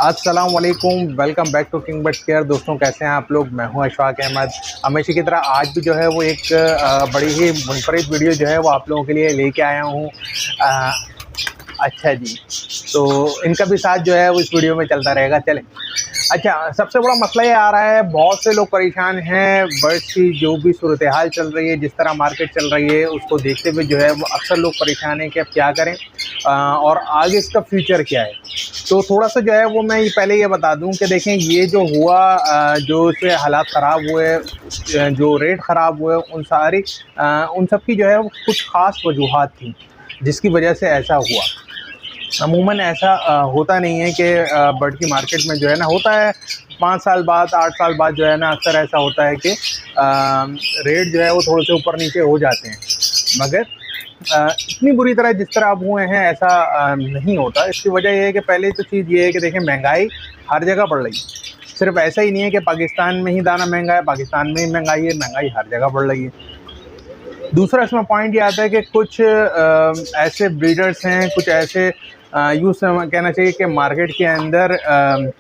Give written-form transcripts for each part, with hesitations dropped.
अस्सलाम वालेकुम, welcome back to King Birds Care. दोस्तों कैसे हैं आप लोग? मैं हूं अशफाक अहमद। हमेशा की तरह आज भी जो है वो एक बड़ी ही मुनफरिद वीडियो जो है वो आप लोगों के लिए लेके आया हूं। अच्छा जी, तो इनका भी साथ जो है वो इस वीडियो में चलता रहेगा। चलें। अच्छा, सबसे बड़ा मसला ये आ रहा है, बहुत से लोग परेशान हैं बर्ड्स की जो भी सूरत हाल चल रही है, जिस तरह मार्केट चल रही है उसको देखते हुए जो है वो अक्सर लोग परेशान हैं कि अब क्या करें और आगे इसका फ्यूचर क्या है। तो थोड़ा सा जो है वो मैं पहले ये बता दूं कि देखें, ये जो हुआ जो इससे हालात ख़राब हुए, जो रेट ख़राब हुए, उन सब की जो है वो कुछ ख़ास वजूहात थी जिसकी वजह से ऐसा हुआ। अमूमन ऐसा होता नहीं है कि बर्ड की मार्केट में जो है ना, होता है 5 साल बाद 8 साल बाद जो है ना, अक्सर ऐसा होता है कि रेट जो है वो थोड़े से ऊपर नीचे हो जाते हैं, मगर इतनी बुरी तरह जिस तरह अब हुए हैं ऐसा नहीं होता। इसकी वजह यह है कि पहले तो चीज़ ये है कि देखें, महंगाई हर जगह बढ़ रही है। सिर्फ ऐसा ही नहीं है कि पाकिस्तान में ही दाना महंगा है, पाकिस्तान में ही महंगाई है, महंगाई हर जगह बढ़ रही है। दूसरा इसमें पॉइंट ये आता है कि कुछ ऐसे ब्रीडर्स हैं, कुछ ऐसे यूँ कहना चाहिए कि मार्केट के अंदर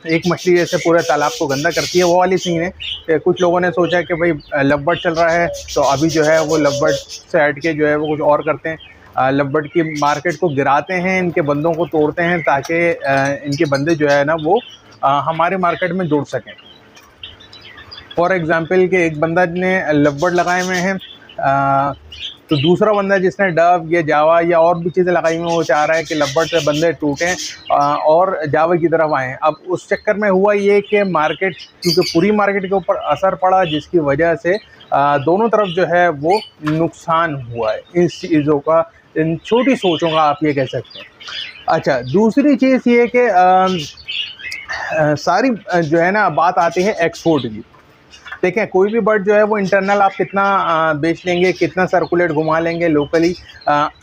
एक मछली जैसे पूरे तालाब को गंदा करती है, वो वाली सीन है कि कुछ लोगों ने सोचा कि भाई लवबर्ड चल रहा है तो अभी जो है वो लवबर्ड से हट के जो है वो कुछ और करते हैं। लवबर्ड की मार्केट को गिराते हैं, इनके बंदों को तोड़ते हैं ताकि इनके बंदे जो है ना वो हमारे मार्केट में जुड़ सकें। फॉर एग्ज़ाम्पल कि एक बंदा ने लवबर्ड लगाए हुए हैं, तो दूसरा बंदा जिसने डव या जावा या और भी चीज़ें लगाई हुई, वो चाह रहा है कि लवबर्ड से बंदे टूटें और जावा की तरफ आएँ। अब उस चक्कर में हुआ ये कि मार्केट, क्योंकि पूरी मार्केट के ऊपर असर पड़ा, जिसकी वजह से दोनों तरफ जो है वो नुकसान हुआ है इन चीज़ों का, इन छोटी सोचों का आप ये कह सकते हैं। अच्छा, दूसरी चीज़ ये कि सारी जो है ना बात आती है एक्सपोर्ट की। देखें, कोई भी बर्ड जो है वो इंटरनल आप कितना बेच लेंगे, कितना सर्कुलेट घुमा लेंगे लोकली,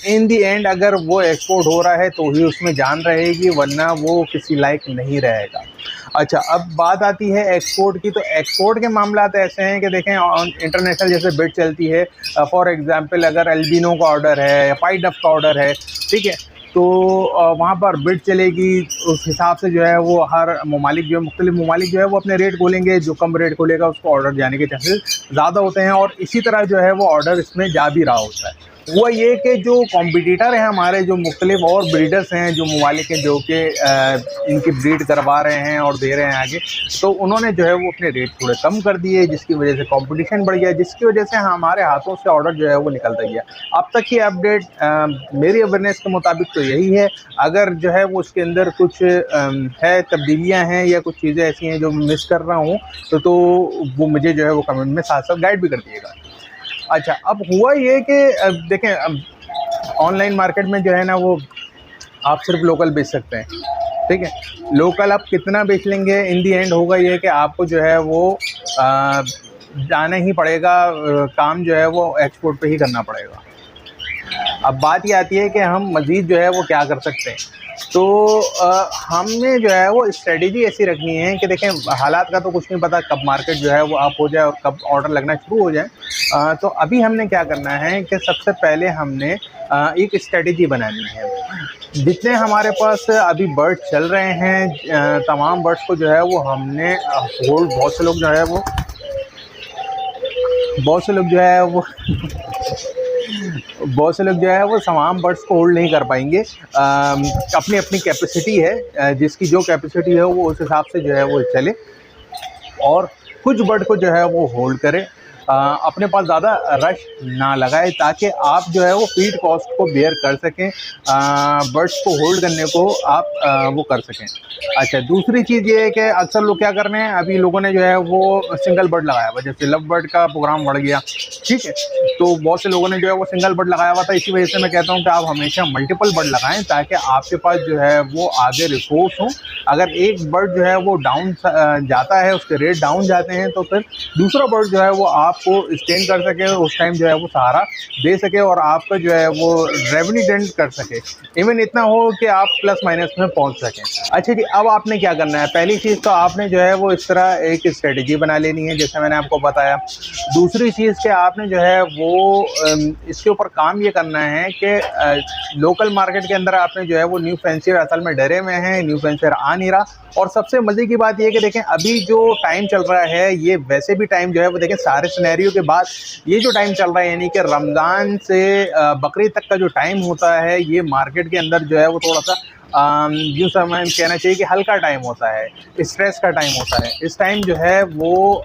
इन दी एंड अगर वो एक्सपोर्ट हो रहा है तो ही उसमें जान रहेगी, वरना वो किसी लायक नहीं रहेगा। अच्छा, अब बात आती है एक्सपोर्ट की। तो एक्सपोर्ट के मामलात ऐसे हैं कि देखें, इंटरनेशनल जैसे बिड चलती है, फॉर एग्जांपल अगर एल्बिनो का ऑर्डर है या पाई डफ का ऑर्डर है, ठीक है, तो वहाँ पर बिड चलेगी। उस हिसाब से जो है वो हर ममालिक जो है, मुख्तलिफ ममालिक जो है वो अपने रेट खोलेंगे, जो कम रेट खोलेगा उसको ऑर्डर जाने के चांसेस ज़्यादा होते हैं, और इसी तरह जो है वो ऑर्डर इसमें जा भी रहा होता है। हुआ ये कि जो कॉम्पिटिटर हैं हमारे, जो मुख्तलिफ और ब्रीडर्स हैं, जो ममालिक हैं जो कि इनकी ब्रीड करवा रहे हैं और दे रहे हैं आगे, तो उन्होंने जो है वो अपने रेट थोड़े कम कर दिए, जिसकी वजह से कंपटीशन बढ़ गया, जिसकी वजह से हमारे हाथों से ऑर्डर जो है वो निकलता गया। अब तक की अपडेट मेरी अवेयरनेस के मुताबिक तो यही है। अगर जो है वो उसके अंदर कुछ है, तब्दीलियाँ हैं या कुछ चीज़ें ऐसी हैं जो मिस कर रहा हूँ, तो वो मुझे जो है वो कमेंट में साथ साथ गाइड भी कर दिएगा। अच्छा, अब हुआ ये कि देखें, ऑनलाइन मार्केट में जो है ना वो आप सिर्फ लोकल बेच सकते हैं, ठीक है। लोकल आप कितना बेच लेंगे, इन दी एंड होगा ये कि आपको जो है वो जाना ही पड़ेगा, काम जो है वो एक्सपोर्ट पे ही करना पड़ेगा। अब बात ये आती है कि हम मज़ीद जो है वो क्या कर सकते हैं। तो हमने जो है वो स्ट्रेटजी ऐसी रखनी है कि देखें, हालात का तो कुछ नहीं पता कब मार्केट जो है वो अप हो जाए और कब ऑर्डर लगना शुरू हो जाए। तो अभी हमने क्या करना है कि सबसे पहले हमने एक स्ट्रेटजी बनानी है। जितने हमारे पास अभी बर्ड चल रहे हैं, तमाम बर्ड्स को जो है वो हमने होल्ड, बहुत से लोग जो है वो बहुत से लोग जो है वो तमाम बर्ड्स को होल्ड नहीं कर पाएंगे। अपनी अपनी कैपेसिटी है, जिसकी जो कैपेसिटी है वो उस हिसाब से जो है वो चले, और कुछ बर्ड को जो है वो होल्ड करे, अपने पास ज़्यादा रश ना लगाए, ताकि आप जो है वो फीड कॉस्ट को बेयर कर सकें, बर्ड्स को होल्ड करने को आप वो कर सकें। अच्छा, दूसरी चीज़ ये है कि अक्सर लोग क्या कर रहे हैं, अभी लोगों ने जो है वो सिंगल बर्ड लगाया हुआ, जैसे लव बर्ड का प्रोग्राम बढ़ गया, ठीक है, तो बहुत से लोगों ने जो है वो सिंगल बर्ड लगाया हुआ था। इसी वजह से मैं कहता हूँ कि आप हमेशा मल्टीपल बर्ड लगाएं, ताकि आपके पास जो है वो आगे रिसोर्स हो। अगर एक बर्ड जो है वो डाउन जाता है, उसके रेट डाउन जाते हैं, तो फिर दूसरा बर्ड जो है वो आप आपको स्टैंड कर सके, उस टाइम जो है वो सहारा दे सके और आपका जो है वो रेवेन्यू जनरेट कर सके, इवन इतना हो कि आप प्लस माइनस में पहुंच सकें। अच्छा जी, अब आपने क्या करना है, पहली चीज़ तो आपने जो है वो इस तरह एक स्ट्रेटजी बना लेनी है जैसे मैंने आपको बताया। दूसरी चीज़ कि आपने जो है वो इसके ऊपर काम ये करना है कि लोकल मार्केट के अंदर आपने जो है वो न्यू फैंसियर असल में डरे हुए हैं, न्यू फैंसियर आ नहीं रहा। और सबसे मज़े की बात ये है कि देखें अभी जो टाइम चल रहा है ये वैसे भी टाइम जो है वो देखें सारे सिनेरियो के बाद ये जो टाइम चल रहा है यानी कि रमज़ान से बकरीद तक का जो टाइम होता है ये मार्केट के अंदर जो है वो थोड़ा सा यूँ समय कहना चाहिए कि हल्का टाइम होता है, स्ट्रेस का टाइम होता है। इस टाइम जो है वो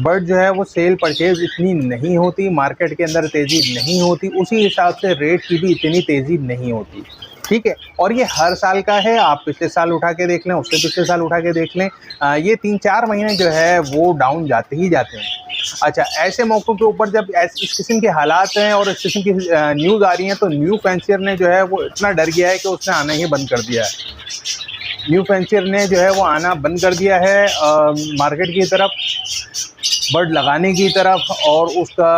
बट जो है वो सेल परचेज इतनी नहीं होती, मार्केट के अंदर तेज़ी नहीं होती, उसी हिसाब से रेट की भी इतनी तेज़ी नहीं होती, ठीक है। और ये हर साल का है, आप पिछले साल उठा के देख लें, उससे पिछले साल उठा के देख लें, ये 3-4 महीने जो है वो डाउन जाते ही जाते हैं। अच्छा, ऐसे मौक़ों के ऊपर जब इस किस्म के हालात हैं और इस किस्म की न्यूज़ आ रही हैं तो न्यू फैंसियर ने जो है वो इतना डर गया है कि उसने आना ही बंद कर दिया है। न्यू फैंसियर ने जो है वो आना बंद कर दिया है मार्केट की तरफ, बर्ड लगाने की तरफ। और उसका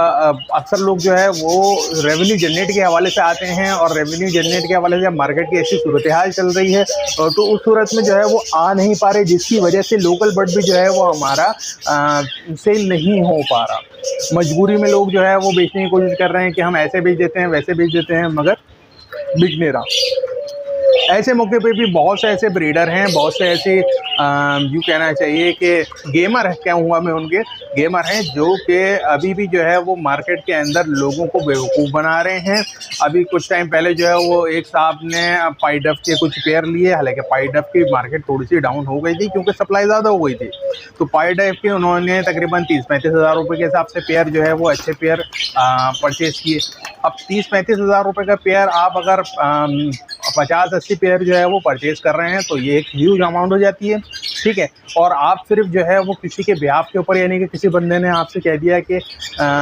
अक्सर लोग जो है वो रेवेन्यू जनरेट के हवाले से आते हैं और रेवेन्यू जनरेट के हवाले से जब मार्केट की ऐसी सूरत हाल चल रही है तो उस सूरत में जो है वो आ नहीं पा रहे, जिसकी वजह से लोकल बर्ड भी जो है वो हमारा सेल नहीं हो पा रहा। मजबूरी में लोग जो है वो बेचने की कोशिश कर रहे हैं कि हम ऐसे बेच देते हैं वैसे बेच देते हैं, मगर बिक नहीं रहा। ऐसे मौके पे भी बहुत से ऐसे ब्रीडर हैं, बहुत से ऐसे यूँ कहना चाहिए कि गेमर है, क्या हुआ मैं उनके गेमर हैं जो कि अभी भी जो है वो मार्केट के अंदर लोगों को बेवकूफ़ बना रहे हैं। अभी कुछ टाइम पहले जो है वो एक साहब ने पाई डफ के कुछ पेयर लिए, हालांकि पाई डफ की मार्केट थोड़ी सी डाउन हो गई थी क्योंकि सप्लाई ज़्यादा हो गई थी, तो पाई डफ के उन्होंने तकरीबन 30-35 हज़ार रुपये के हिसाब से पेयर जो है वो अच्छे पेयर परचेज़ किए। अब 30-35 हज़ार रुपये का पेयर आप अगर 50-80 पेयर जो है वो परचेज़ कर रहे हैं तो ये एक ह्यूज अमाउंट हो जाती है, ठीक है। और आप सिर्फ जो है वो किसी के बिहाफ के ऊपर, यानी कि किसी बंदे ने आपसे कह दिया कि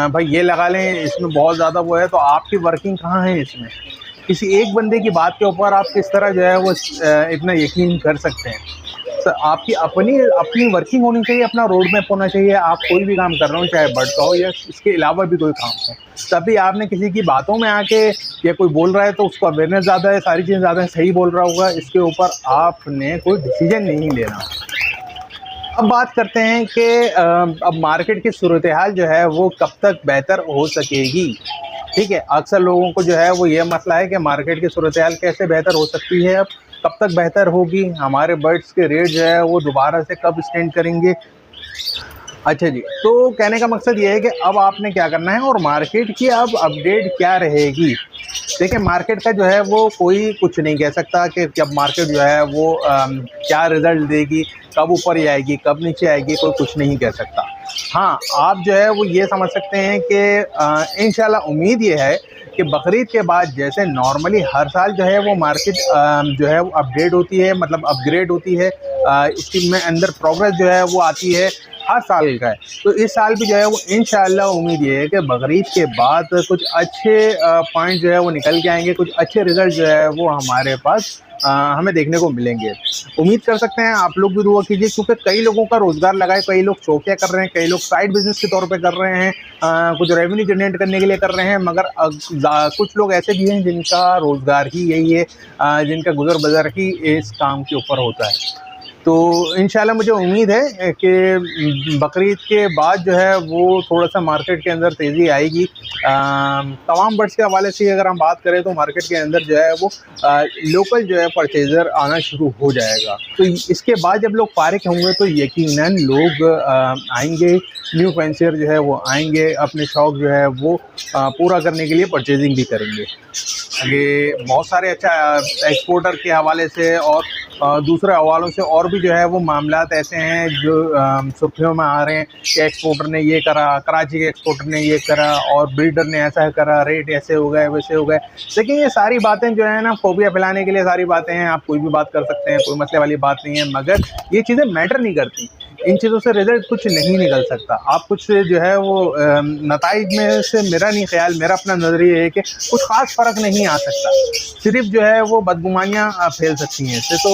भाई ये लगा लें, इसमें बहुत ज़्यादा वो है, तो आपकी वर्किंग कहाँ है इसमें? किसी एक बंदे की बात के ऊपर आप किस तरह जो है वो इतना यकीन कर सकते हैं? तो आपकी अपनी वर्किंग होनी चाहिए, अपना रोड मैप होना चाहिए। आप कोई भी काम कर रहे हो, चाहे बर्ड का हो या इसके अलावा भी कोई काम हो, तभी आपने किसी की बातों में आके या कोई बोल रहा है तो उसको अवेयरनेस ज़्यादा है, सारी चीज़ें ज़्यादा है, सही बोल रहा होगा, इसके ऊपर आपने कोई डिसीजन नहीं लेना। अब बात करते हैं कि अब मार्केट की सूरत हाल जो है वो कब तक बेहतर हो सकेगी, ठीक है। अक्सर लोगों को जो है वो ये मसला है कि मार्केट की सूरत हाल कैसे बेहतर हो सकती है, अब कब तक बेहतर होगी, हमारे बर्ड्स के रेट जो है वो दोबारा से कब स्टैंड करेंगे। अच्छा जी, तो कहने का मकसद ये है कि अब आपने क्या करना है और मार्केट की अब अपडेट क्या रहेगी। देखिए, मार्केट का जो है वो कोई कुछ नहीं कह सकता कि जब मार्केट जो है वो क्या रिज़ल्ट देगी, कब ऊपर आएगी कब नीचे आएगी, कोई कुछ नहीं कह सकता। हाँ, आप जो है वो ये समझ सकते हैं कि इंशाल्लाह उम्मीद ये है कि बकरीद के बाद जैसे नॉर्मली हर साल जो है वो मार्केट जो है वो अपडेट होती है, मतलब अपग्रेड होती है, इसकी में अंदर प्रोग्रेस जो है वो आती है, हर साल का है। तो इस साल भी जो है वो इंशाल्लाह उम्मीद ये है कि बकरीद के बाद कुछ अच्छे पॉइंट जो है वो निकल के आएंगे, कुछ अच्छे रिज़ल्ट जो है वो हमारे पास हमें देखने को मिलेंगे। उम्मीद कर सकते हैं, आप लोग भी दुआ कीजिए, क्योंकि कई लोगों का रोज़गार लगा है, कई लोग शौकिया कर रहे हैं, कई लोग साइड बिजनेस के तौर पे कर रहे हैं, कुछ रेवेन्यू जनरेट करने के लिए कर रहे हैं, मगर कुछ लोग ऐसे भी हैं जिनका रोज़गार ही यही है, जिनका गुजर बसर ही इस काम के ऊपर होता है। तो इंशाल्लाह मुझे उम्मीद है कि बकरीद के बाद जो है वो थोड़ा-सा मार्केट के अंदर तेज़ी आएगी। तमाम बर्ड्स के हवाले से अगर हम बात करें तो मार्केट के अंदर जो है वो लोकल जो है परचेज़र आना शुरू हो जाएगा। तो इसके बाद जब लोग फारिग होंगे तो यकीनन लोग आएँगे, न्यू फैंसियर जो है वो आएँगे, अपने शौक़ जो है वो पूरा करने के लिए परचेजिंग भी करेंगे। ये बहुत सारे अच्छा एक्सपोर्टर के हवाले से और दूसरे हवालों से और भी जो है वो मामलात ऐसे हैं जो सुर्खियों में आ रहे हैं कि एक्सपोर्टर ने ये करा, कराची के एक्सपोर्टर ने ये करा और ब्रीडर ने ऐसा करा, रेट ऐसे हो गए वैसे हो गए। लेकिन ये सारी बातें जो है ना फोबिया फैलाने के लिए सारी बातें हैं, आप कोई भी बात कर सकते हैं, कोई मसले वाली बात नहीं है, मगर ये चीज़ें मैटर नहीं करती। इन चीज़ों से रिजल्ट कुछ नहीं निकल सकता। आप कुछ जो है वो नताइज में से मेरा नहीं ख्याल, मेरा अपना नज़रिया है कि कुछ ख़ास फ़र्क नहीं आ सकता, सिर्फ जो है वो बदगुमानियाँ फैल सकती हैं इससे। तो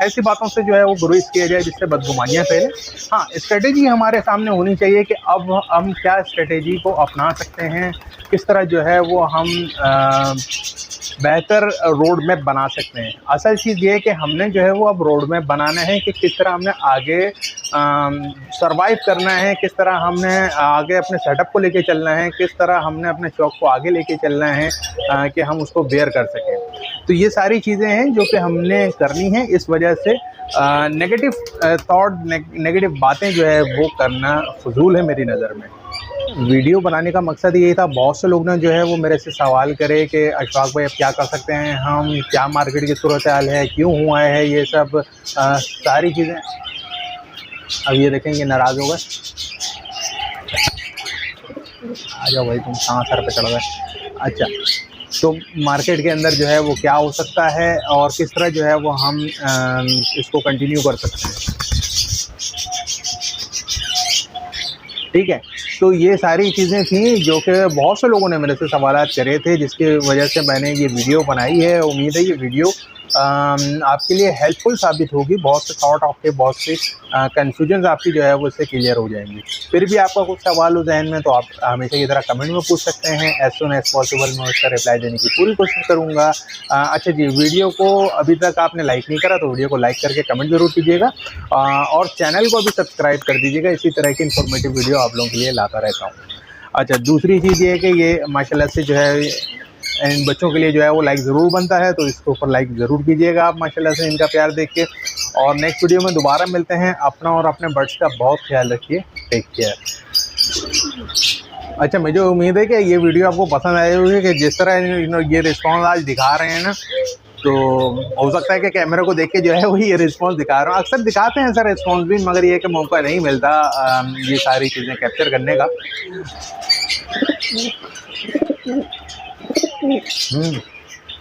ऐसी बातों से जो है वो गुरेज किया जाए जिससे बदगुमानियाँ फैलें। हाँ, स्ट्रेटेजी हमारे सामने होनी चाहिए कि अब हम क्या स्ट्रेटेजी को अपना सकते हैं, किस तरह जो है वो हम बेहतर रोड मैप बना सकते हैं। असल चीज़ ये है कि हमने जो है वो अब रोड मैप बनाना है कि किस तरह हमने आगे सरवाइव करना है, किस तरह हमने आगे अपने सेटअप को लेके चलना है, किस तरह हमने अपने शौक को आगे लेके चलना है कि हम उसको बेयर कर सकें। तो ये सारी चीज़ें हैं जो कि हमने करनी है। इस वजह से नेगेटिव थॉट, नेगेटिव बातें जो है वो करना फजूल है मेरी नज़र में। वीडियो बनाने का मकसद यही था। बहुत से लोग ने जो है वो मेरे से सवाल करे कि अशफाक भाई अब क्या कर सकते हैं हम, क्या मार्केट की सूरत हाल है, क्यों हुआ है ये सब सारी चीज़ें। अब ये देखेंगे नाराज़ हो गए, आ जाओ भाई तुम कहाँ सर पे चढ़ गए। अच्छा, तो मार्केट के अंदर जो है वो क्या हो सकता है और किस तरह जो है वो हम इसको कंटिन्यू कर सकते हैं। ठीक है, तो ये सारी चीज़ें थी जो कि बहुत से लोगों ने मेरे से सवालात करे थे, जिसकी वजह से मैंने ये वीडियो बनाई है। उम्मीद है ये वीडियो आपके लिए हेल्पफुल साबित होगी। बहुत से थॉट आपके, बहुत सी कन्फ्यूजन आपकी जो है वो इससे क्लियर हो जाएंगी। फिर भी आपका कुछ सवाल हो जहन में तो आप हमेशा की तरह कमेंट में पूछ सकते हैं। एज सुन एज पॉसिबल मैं उसका रिप्लाई देने की पूरी कोशिश करूँगा। अच्छा जी, वीडियो को अभी तक आपने लाइक नहीं करा तो वीडियो को लाइक करके कमेंट ज़रूर कीजिएगा और चैनल को भी सब्सक्राइब कर दीजिएगा। इसी तरह की इन्फॉर्मेटिव वीडियो आप लोगों के लिए लाता रहता हूँ। अच्छा, दूसरी चीज़ ये है कि ये माशाल्लाह से जो है इन बच्चों के लिए जो है वो लाइक ज़रूर बनता है, तो इसके ऊपर लाइक ज़रूर कीजिएगा आप माशाल्लाह से इनका प्यार देख के। और नेक्स्ट वीडियो में दोबारा मिलते हैं। अपना और अपने बर्ड्स का बहुत ख्याल रखिए। Take care. अच्छा, मुझे उम्मीद है कि ये वीडियो आपको पसंद आई होगी कि जिस तरह ये रिस्पॉन्स आज दिखा रहे हैं ना, तो हो सकता है कि कैमरे को देख के जो है वही ये रिस्पॉन्स दिखा रहा हूँ। अक्सर दिखाते हैं सर रिस्पॉन्स भी, मगर ये कि मौका नहीं मिलता ये सारी चीज़ें कैप्चर करने का।